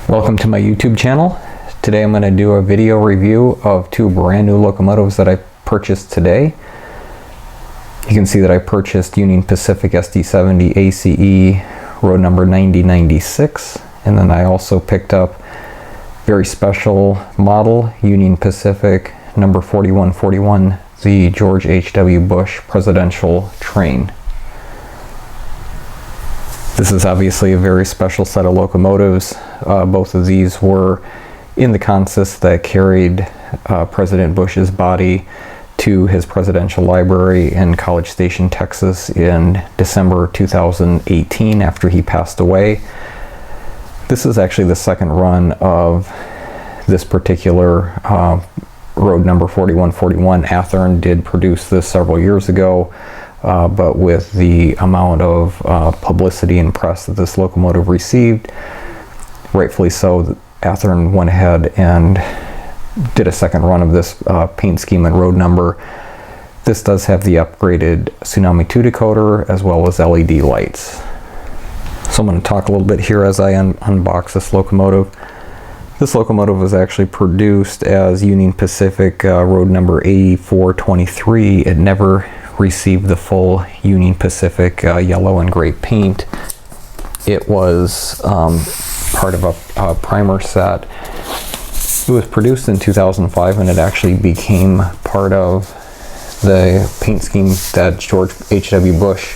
Welcome to my YouTube channel. Today I'm going to do a video review of two brand new locomotives that I purchased today. You can see that I purchased Union Pacific SD70ACe road number 9096, and then I also picked up very special model Union Pacific number 4141, the George H.W. Bush presidential train. This is obviously a very special set of locomotives. Both of these were in the consist that carried President Bush's body to his presidential library in College Station, Texas in December 2018 after he passed away. This is actually the second run of this particular road number 4141. Athearn did produce this several years ago. But with the amount of publicity and press that this locomotive received, rightfully so, Athearn went ahead and did a second run of this paint scheme and road number. This does have the upgraded Tsunami 2 decoder as well as LED lights. So I'm going to talk a little bit here as I unbox this locomotive. This locomotive was actually produced as Union Pacific road number 8423. It never received the full Union Pacific yellow and gray paint. It was part of a primer set. It was produced in 2005 and it actually became part of the paint scheme that George H.W. Bush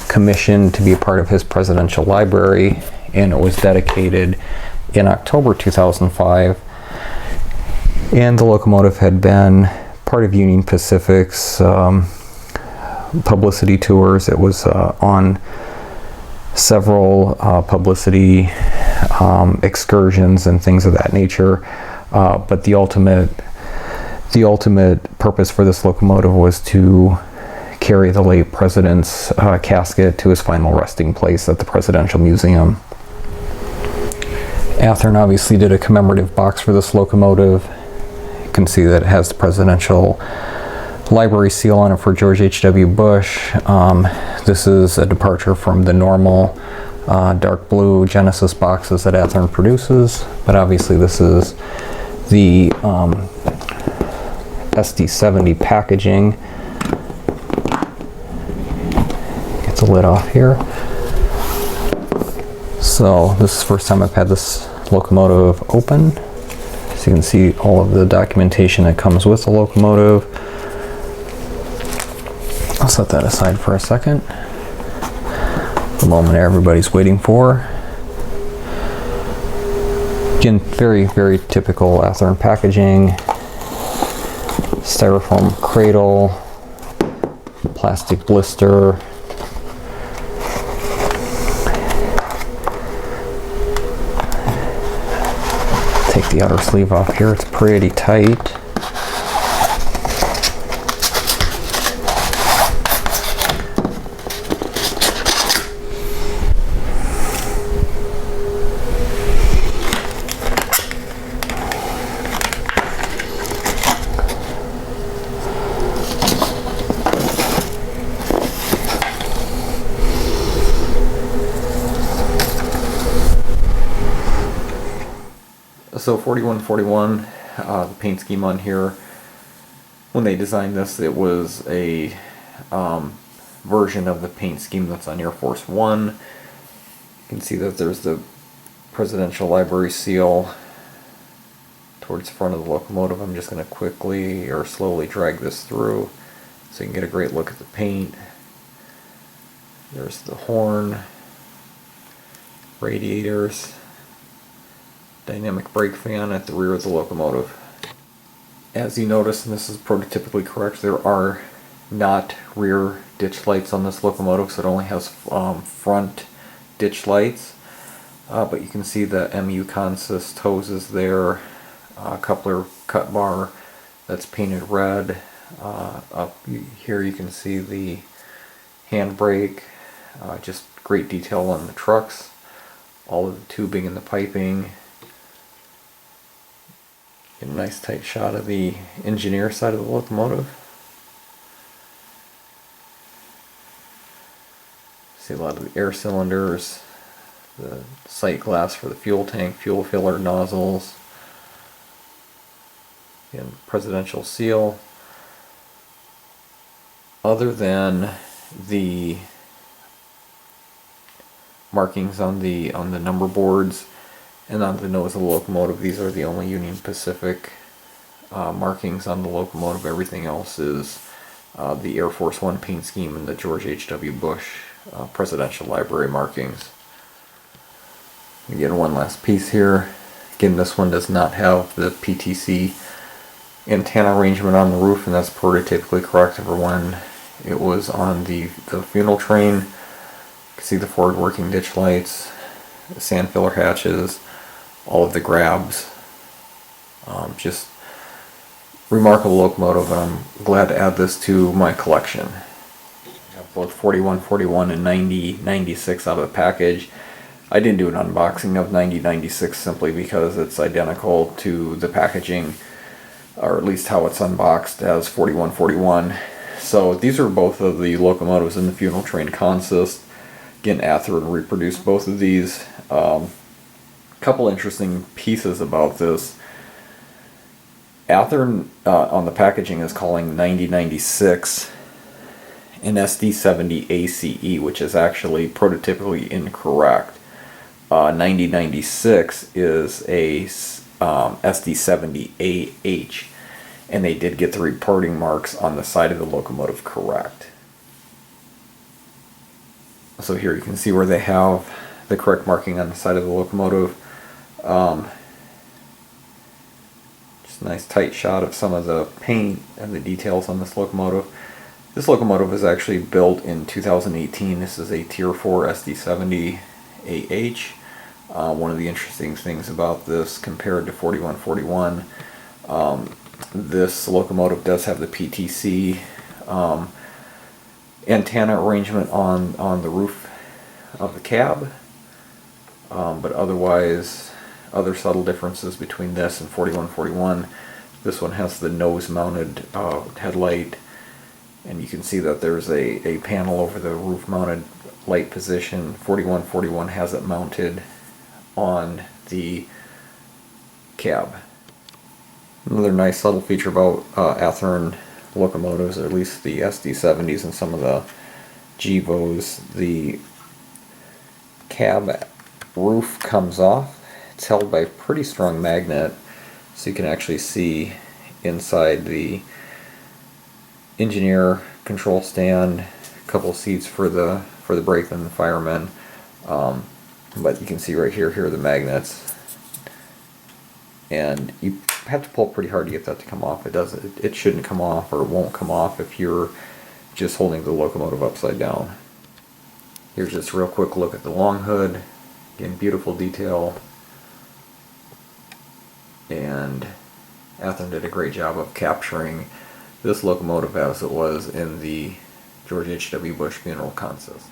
commissioned to be a part of his presidential library, and it was dedicated in October 2005. And the locomotive had been part of Union Pacific's publicity tours. It was on several publicity excursions and things of that nature, but the ultimate purpose for this locomotive was to carry the late president's casket to his final resting place at the Presidential Museum. Athearn obviously did a commemorative box for this locomotive. You can see that it has the presidential library seal on it for George H.W. Bush. This is a departure from the normal dark blue Genesis boxes that Athearn produces, but obviously this is the SD70 packaging. Get the lid off here. So this is the first time I've had this locomotive open. So you can see all of the documentation that comes with the locomotive. I'll set that aside for a second. The moment everybody's waiting for. Again, very, very typical Athearn packaging. Styrofoam cradle, plastic blister. Take the outer sleeve off here, it's pretty tight. So 4141, the paint scheme on here, when they designed this, it was a version of the paint scheme that's on Air Force One. You can see that there's the Presidential Library seal towards the front of the locomotive. I'm just going to quickly or slowly drag this through so you can get a great look at the paint. There's the horn, radiators, dynamic brake fan at the rear of the locomotive. As you notice, and this is prototypically correct, there are not rear ditch lights on this locomotive, so it only has front ditch lights. But you can see the MU consist hoses there, coupler cut bar that's painted red. Up here you can see the handbrake, just great detail on the trucks, all of the tubing and the piping. Get a nice tight shot of the engineer side of the locomotive. See a lot of the air cylinders, the sight glass for the fuel tank, fuel filler nozzles, and presidential seal. Other than the markings on the number boards and on the nose of the locomotive, these are the only Union Pacific markings on the locomotive. Everything else is the Air Force One paint scheme and the George H.W. Bush Presidential Library markings. Again, one last piece here. Again, this one does not have the Ptc antenna arrangement on the roof, and that's prototypically correct for when it was on the funeral train. You can see the forward working ditch lights, the sand filler hatches, all of the grabs. Just remarkable locomotive, and I'm glad to add this to my collection. I have both 4141 and 9096 out of the package. I didn't do an unboxing of 9096 simply because it's identical to the packaging, or at least how it's unboxed, as 4141. So these are both of the locomotives in the funeral train consist. Again, Athearn reproduced both of these. Couple interesting pieces about this. Athearn on the packaging is calling 9096 an SD70ACe, which is actually prototypically incorrect. 9096 is a SD70AH, and they did get the reporting marks on the side of the locomotive correct. So here you can see where they have the correct marking on the side of the locomotive. Just a nice tight shot of some of the paint and the details on this locomotive. This locomotive was actually built in 2018. This is a Tier 4 SD70AH. One of the interesting things about this compared to 4141, this locomotive does have the Ptc antenna arrangement on the roof of the cab, but otherwise, other subtle differences between this and 4141. This one has the nose mounted headlight, and you can see that there's a panel over the roof mounted light position. 4141 has it mounted on the cab. Another nice subtle feature about Athearn locomotives, or at least the SD70s and some of the Gevos, the cab roof comes off. It's held by a pretty strong magnet, so you can actually see inside the engineer control stand, a couple of seats for the brakeman and the firemen. But you can see right here are the magnets, and you have to pull pretty hard to get that to come off. It shouldn't come off, or it won't come off if you're just holding the locomotive upside down. Here's just a real quick look at the long hood. Again, beautiful detail, and Athearn did a great job of capturing this locomotive as it was in the George H.W. Bush funeral consist.